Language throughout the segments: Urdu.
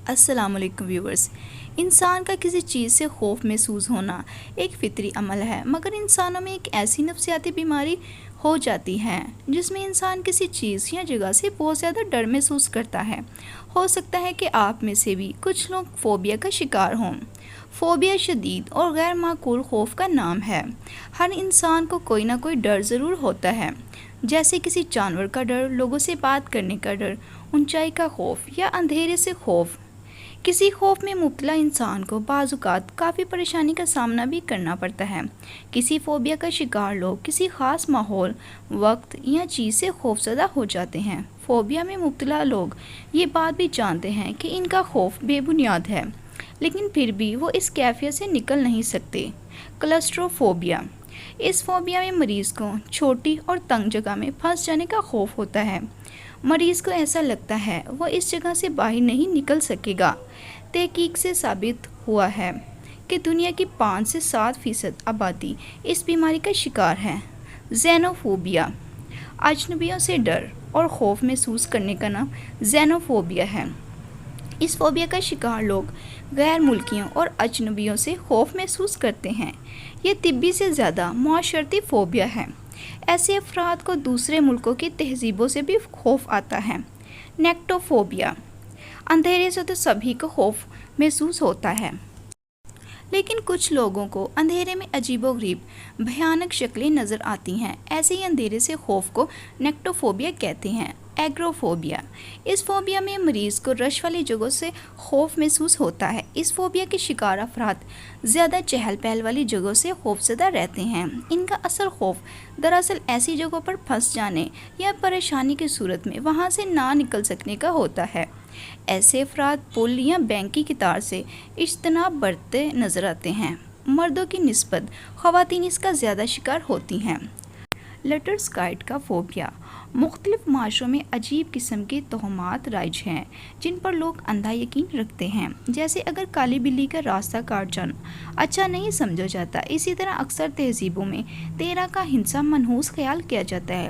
السلام علیکم ویورز۔ انسان کا کسی چیز سے خوف محسوس ہونا ایک فطری عمل ہے، مگر انسانوں میں ایک ایسی نفسیاتی بیماری ہو جاتی ہے جس میں انسان کسی چیز یا جگہ سے بہت زیادہ ڈر محسوس کرتا ہے۔ ہو سکتا ہے کہ آپ میں سے بھی کچھ لوگ فوبیا کا شکار ہوں۔ فوبیا شدید اور غیر معقول خوف کا نام ہے۔ ہر انسان کو کوئی نہ کوئی ڈر ضرور ہوتا ہے، جیسے کسی جانور کا ڈر، لوگوں سے بات کرنے کا ڈر، اونچائی کا خوف یا اندھیرے سے خوف۔ کسی خوف میں مبتلا انسان کو بعض اوقات کافی پریشانی کا سامنا بھی کرنا پڑتا ہے۔ کسی فوبیا کا شکار لوگ کسی خاص ماحول، وقت یا چیز سے خوفزدہ ہو جاتے ہیں۔ فوبیا میں مبتلا لوگ یہ بات بھی جانتے ہیں کہ ان کا خوف بے بنیاد ہے، لیکن پھر بھی وہ اس کیفیت سے نکل نہیں سکتے۔ کلسٹروفوبیا۔ اس فوبیا میں مریض کو چھوٹی اور تنگ جگہ میں پھنس جانے کا خوف ہوتا ہے۔ مریض کو ایسا لگتا ہے وہ اس جگہ سے باہر نہیں نکل سکے گا۔ تحقیق سے ثابت ہوا ہے کہ دنیا کی 5 سے 7% آبادی اس بیماری کا شکار ہے۔ زینوفوبیا۔ اجنبیوں سے ڈر اور خوف محسوس کرنے کا نام زینوفوبیا ہے۔ اس فوبیا کا شکار لوگ غیر ملکیوں اور اجنبیوں سے خوف محسوس کرتے ہیں۔ یہ طبی سے زیادہ معاشرتی فوبیا ہے۔ ایسے افراد کو دوسرے ملکوں کی تہذیبوں سے بھی خوف آتا ہے۔ نیکٹوفوبیا۔ اندھیرے سے تو سبھی کو خوف محسوس ہوتا ہے، لیکن کچھ لوگوں کو اندھیرے میں عجیب و غریب بھیانک شکلیں نظر آتی ہیں۔ ایسے ہی اندھیرے سے خوف کو نیکٹوفوبیا کہتے ہیں۔ ایگروفوبیا۔ اس فوبیا میں مریض کو رش والی جگہوں سے خوف محسوس ہوتا ہے۔ اس فوبیا کے شکار افراد زیادہ چہل پہل والی جگہوں سے خوفزدہ رہتے ہیں۔ ان کا اصل خوف دراصل ایسی جگہوں پر پھنس جانے یا پریشانی کی صورت میں وہاں سے نہ نکل سکنے کا ہوتا ہے۔ ایسے افراد پل یا بینک کی قطار سے اجتناب برتتے نظر آتے ہیں۔ مردوں کی نسبت خواتین اس کا زیادہ شکار ہوتی ہیں۔ لیٹرسکائٹ کا فوبیا۔ مختلف معاشروں میں عجیب قسم کے توہمات رائج ہیں جن پر لوگ اندھا یقین رکھتے ہیں، جیسے اگر کالی بلی کا راستہ کاٹ جانا اچھا نہیں سمجھا جاتا۔ اسی طرح اکثر تہذیبوں میں تیرا کا ہنسا منحوس خیال کیا جاتا ہے۔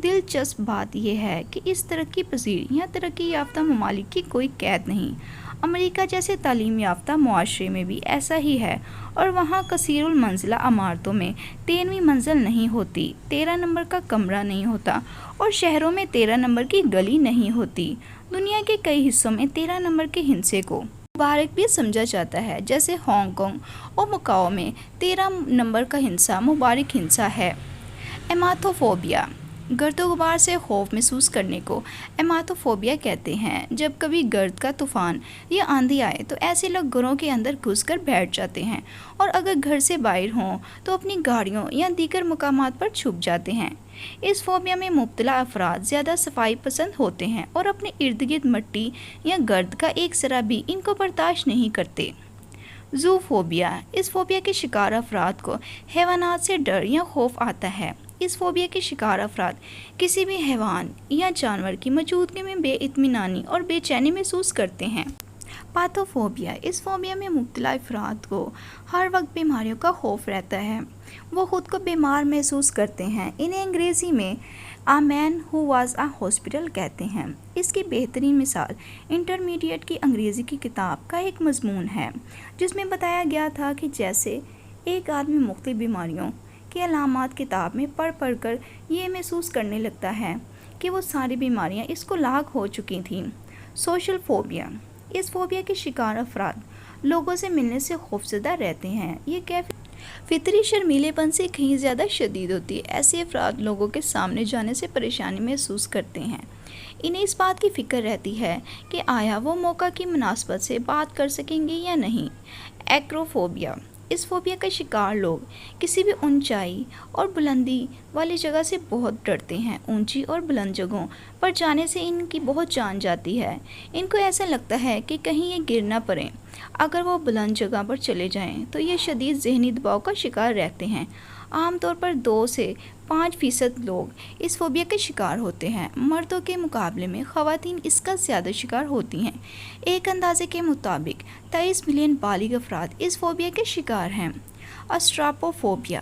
دلچسپ بات یہ ہے کہ اس ترقی پذیر یا ترقی یافتہ ممالک کی کوئی قید نہیں۔ امریکہ جیسے تعلیم یافتہ معاشرے میں بھی ایسا ہی ہے، اور وہاں کثیر المنزلہ عمارتوں میں 13ویں منزل نہیں ہوتی، 13 نمبر کا کمرہ نہیں ہوتا، اور شہروں میں 13 نمبر کی گلی نہیں ہوتی۔ دنیا کے کئی حصوں میں 13 نمبر کے ہنسے کو مبارک بھی سمجھا جاتا ہے، جیسے ہانگ کانگ اور مکاؤ میں 13 نمبر کا ہنسا مبارک ہنسا ہے۔ ایماتوفوبیا۔ گرد و غبار سے خوف محسوس کرنے کو ایماتوفوبیا کہتے ہیں۔ جب کبھی گرد کا طوفان یا آندھی آئے تو ایسے لوگ گھروں کے اندر گھس کر بیٹھ جاتے ہیں، اور اگر گھر سے باہر ہوں تو اپنی گاڑیوں یا دیگر مقامات پر چھپ جاتے ہیں۔ اس فوبیا میں مبتلا افراد زیادہ صفائی پسند ہوتے ہیں اور اپنے ارد گرد مٹی یا گرد کا ایک ذرہ بھی ان کو برداشت نہیں کرتے۔ زوفوبیا۔ اس فوبیا کے شکار افراد کو حیوانات سے ڈر یا خوف آتا ہے۔ اس فوبیا کے شکار افراد کسی بھی حیوان یا جانور کی موجودگی میں بے اطمینانی اور بے چینی محسوس کرتے ہیں۔ پاتوفوبیا۔ اس فوبیا میں مبتلا افراد کو ہر وقت بیماریوں کا خوف رہتا ہے۔ وہ خود کو بیمار محسوس کرتے ہیں۔ انہیں انگریزی میں "a man who was a hospital" کہتے ہیں۔ اس کی بہترین مثال انٹرمیڈیٹ کی انگریزی کی کتاب کا ایک مضمون ہے، جس میں بتایا گیا تھا کہ جیسے ایک آدمی مختلف بیماریوں کے علامات کتاب میں پڑھ کر یہ محسوس کرنے لگتا ہے کہ وہ ساری بیماریاں اس کو لاحق ہو چکی تھیں۔ Social phobia. اس فوبیا کے شکار افراد لوگوں سے ملنے سے خوفزدہ رہتے ہیں۔ یہ کیفیت فطری شرمیلے پن سے کہیں زیادہ شدید ہوتی ہے۔ ایسے افراد لوگوں کے سامنے جانے سے پریشانی محسوس کرتے ہیں۔ انہیں اس بات کی فکر رہتی ہے کہ آیا وہ موقع کی مناسبت سے بات کر سکیں گے یا نہیں۔ ایکروفوبیا۔ اس فوبیا کا شکار لوگ کسی بھی اونچائی اور بلندی والی جگہ سے بہت ڈرتے ہیں۔ اونچی اور بلند جگہوں پر جانے سے ان کی بہت جان جاتی ہے۔ ان کو ایسا لگتا ہے کہ کہیں یہ گر نہ پڑیں۔ اگر وہ بلند جگہ پر چلے جائیں تو یہ شدید ذہنی دباؤ کا شکار رہتے ہیں۔ عام طور پر 2 سے 5% لوگ اس فوبیا کے شکار ہوتے ہیں۔ مردوں کے مقابلے میں خواتین اس کا زیادہ شکار ہوتی ہیں۔ ایک اندازے کے مطابق 23 ملین بالغ افراد اس فوبیا کے شکار ہیں۔ اسٹراپوفوبیا۔